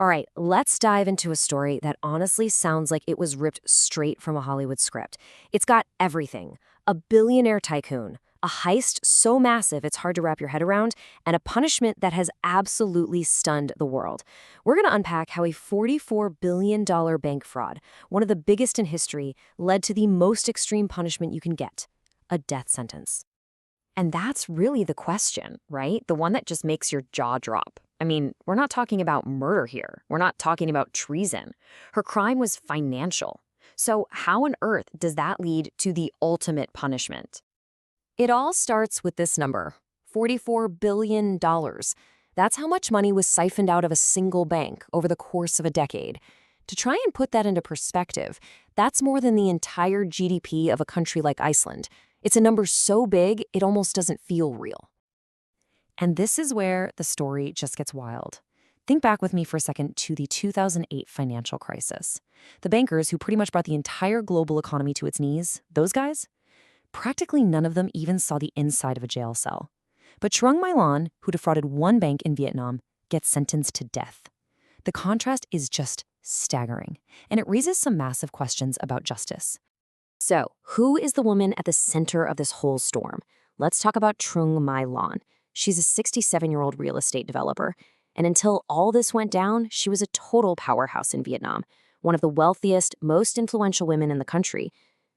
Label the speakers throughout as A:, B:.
A: All right, let's dive into a story that honestly sounds like it was ripped straight from a Hollywood script. It's got everything: a billionaire tycoon, a heist so massive it's hard to wrap your head around, and a punishment that has absolutely stunned the world. We're going to unpack how a $44 billion bank fraud, one of the biggest in history, led to the most extreme punishment you can get: a death sentence. And that's really the question, right? The one that just makes your jaw drop. I mean, we're not talking about murder here. We're not talking about treason. Her crime was financial. So how on earth does that lead to the ultimate punishment? It all starts with this number: $44 billion. That's how much money was siphoned out of a single bank over the course of a decade. To try and put that into perspective, that's more than the entire GDP of a country like Iceland. It's a number so big, it almost doesn't feel real. And this is where the story just gets wild. Think back with me for a second to the 2008 financial crisis. The bankers who pretty much brought the entire global economy to its knees, those guys, practically none of them even saw the inside of a jail cell. But Trung My Lan, who defrauded one bank in Vietnam, gets sentenced to death. The contrast is just staggering, and it raises some massive questions about justice. So, who is the woman at the center of this whole storm? Let's talk about Trung My Lan. She's a 67-year-old real estate developer, and until all this went down, she was a total powerhouse in Vietnam, one of the wealthiest, most influential women in the country.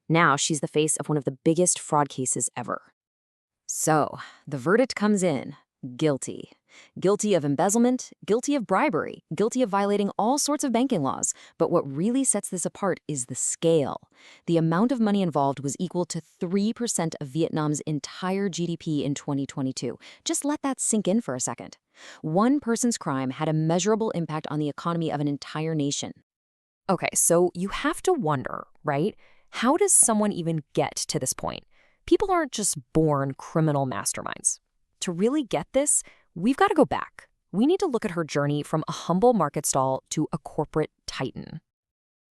A: Now she's the face of one of the biggest fraud cases ever. So, the verdict comes in: guilty. Guilty of embezzlement, guilty of bribery, guilty of violating all sorts of banking laws. But what really sets this apart is the scale. The amount of money involved was equal to 3% of Vietnam's entire GDP in 2022. Just let that sink in for a second. One person's crime had a measurable impact on the economy of an entire nation. Okay, so you have to wonder, right? How does someone even get to this point? People aren't just born criminal masterminds. To really get this, we've got to go back. We need to look at her journey from a humble market stall to a corporate titan.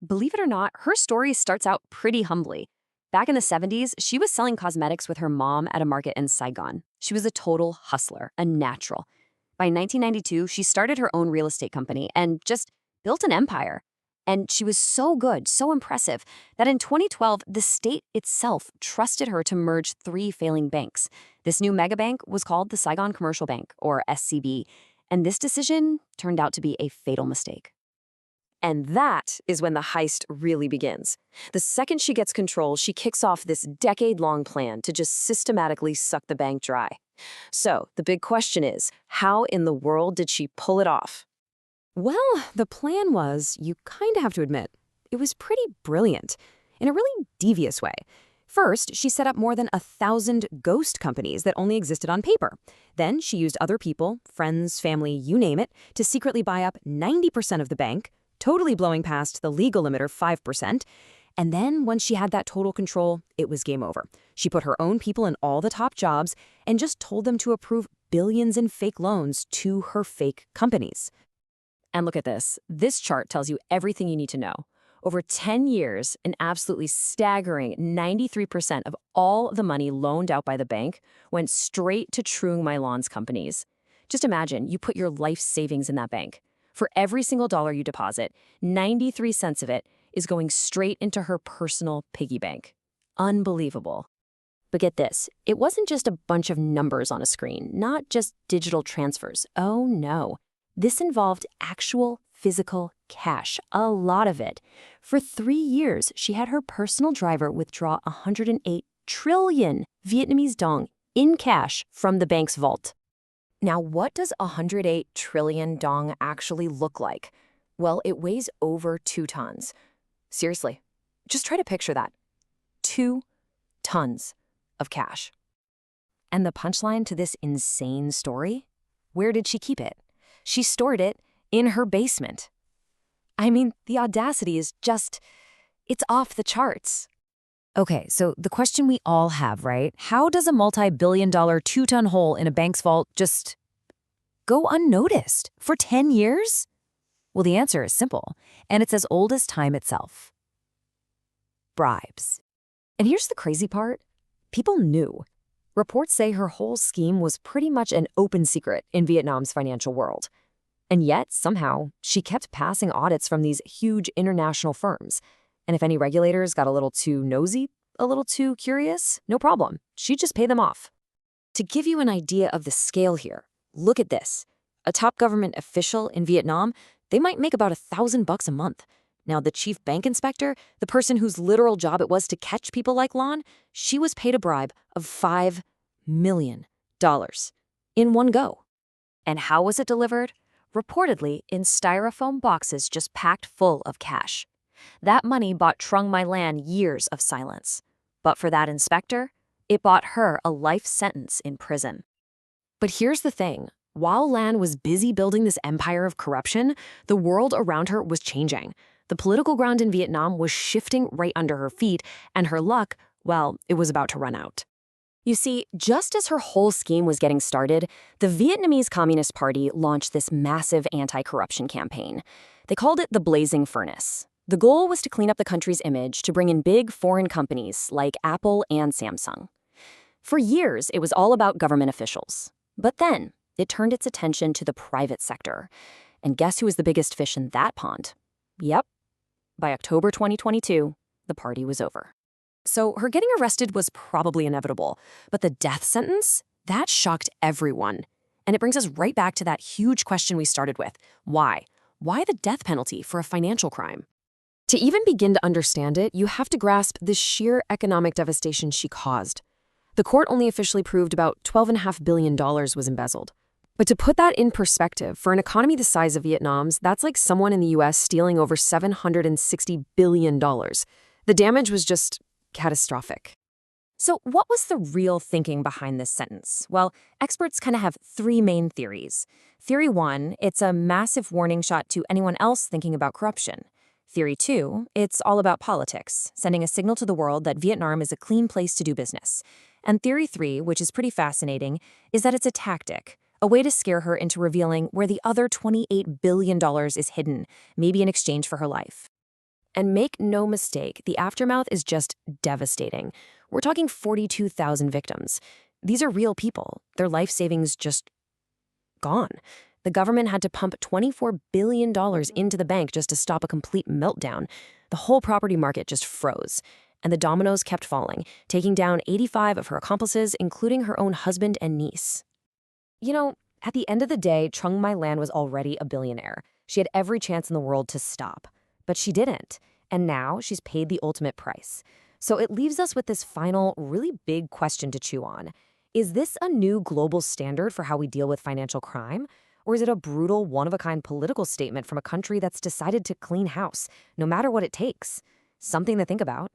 A: Believe it or not, her story starts out pretty humbly. Back in the 70s, she was selling cosmetics with her mom at a market in Saigon. She was a total hustler, a natural. By 1992, she started her own real estate company and just built an empire. And she was so good, so impressive, that in 2012, the state itself trusted her to merge three failing banks. This new mega bank was called the Saigon Commercial Bank, or SCB, and this decision turned out to be a fatal mistake. And that is when the heist really begins. The second she gets control, she kicks off this decade-long plan to just systematically suck the bank dry. So the big question is, how in the world did she pull it off? Well, the plan was, you kind of have to admit, it was pretty brilliant, in a really devious way. First, she set up more than 1,000 ghost companies that only existed on paper. Then she used other people, friends, family, you name it, to secretly buy up 90% of the bank, totally blowing past the legal limit of 5%. And then, once she had that total control, it was game over. She put her own people in all the top jobs and just told them to approve billions in fake loans to her fake companies. And look at this. This chart tells you everything you need to know. Over 10 years, an absolutely staggering 93% of all the money loaned out by the bank went straight to Trung My Lan's companies. Just imagine you put your life savings in that bank. For every single dollar you deposit, 93 cents of it is going straight into her personal piggy bank. Unbelievable. But get this, it wasn't just a bunch of numbers on a screen, not just digital transfers. Oh no. This involved actual physical cash, a lot of it. For 3 years, she had her personal driver withdraw 108 trillion Vietnamese dong in cash from the bank's vault. Now, what does 108 trillion dong actually look like? Well, it weighs over 2 tons. Seriously, just try to picture that. 2 tons of cash. And the punchline to this insane story? Where did she keep it? She stored it in her basement. I mean, the audacity is just, it's off the charts. Okay, so the question we all have, right? How does a multi-billion-dollar 2-ton hole in a bank's vault just go unnoticed for 10 years? Well, the answer is simple, and it's as old as time itself. Bribes. And here's the crazy part. People knew. Reports say her whole scheme was pretty much an open secret in Vietnam's financial world. And yet, somehow, she kept passing audits from these huge international firms. And if any regulators got a little too nosy, a little too curious, no problem. She'd just pay them off. To give you an idea of the scale here, look at this. A top government official in Vietnam, they might make about $1,000 a month. Now, the chief bank inspector, the person whose literal job it was to catch people like Lon, she was paid a bribe of $5 million in one go. And how was it delivered? Reportedly in styrofoam boxes just packed full of cash. That money bought Trung My Lan years of silence. But for that inspector, it bought her a life sentence in prison. But here's the thing. While Lan was busy building this empire of corruption, the world around her was changing. The political ground in Vietnam was shifting right under her feet, and her luck, well, it was about to run out. You see, just as her whole scheme was getting started, the Vietnamese Communist Party launched this massive anti-corruption campaign. They called it the Blazing Furnace. The goal was to clean up the country's image to bring in big foreign companies like Apple and Samsung. For years, it was all about government officials. But then, it turned its attention to the private sector. And guess who was the biggest fish in that pond? Yep. By October 2022, the party was over. So her getting arrested was probably inevitable, but the death sentence, that shocked everyone. And it brings us right back to that huge question we started with. Why? Why the death penalty for a financial crime? To even begin to understand it, you have to grasp the sheer economic devastation she caused. The court only officially proved about $12.5 billion was embezzled. But to put that in perspective, for an economy the size of Vietnam's, that's like someone in the US stealing over $760 billion. The damage was just catastrophic. So what was the real thinking behind this sentence? Well, experts kind of have three main theories. Theory 1, it's a massive warning shot to anyone else thinking about corruption. Theory 2, it's all about politics, sending a signal to the world that Vietnam is a clean place to do business. And Theory 3, which is pretty fascinating, is that it's a tactic, a way to scare her into revealing where the other $28 billion is hidden, maybe in exchange for her life. And make no mistake, the aftermath is just devastating. We're talking 42,000 victims. These are real people. Their life savings just gone. The government had to pump $24 billion into the bank just to stop a complete meltdown. The whole property market just froze. And the dominoes kept falling, taking down 85 of her accomplices, including her own husband and niece. You know, at the end of the day, Trung My Lan was already a billionaire. She had every chance in the world to stop. But she didn't. And now she's paid the ultimate price. So it leaves us with this final, really big question to chew on. Is this a new global standard for how we deal with financial crime? Or is it a brutal, one-of-a-kind political statement from a country that's decided to clean house, no matter what it takes? Something to think about.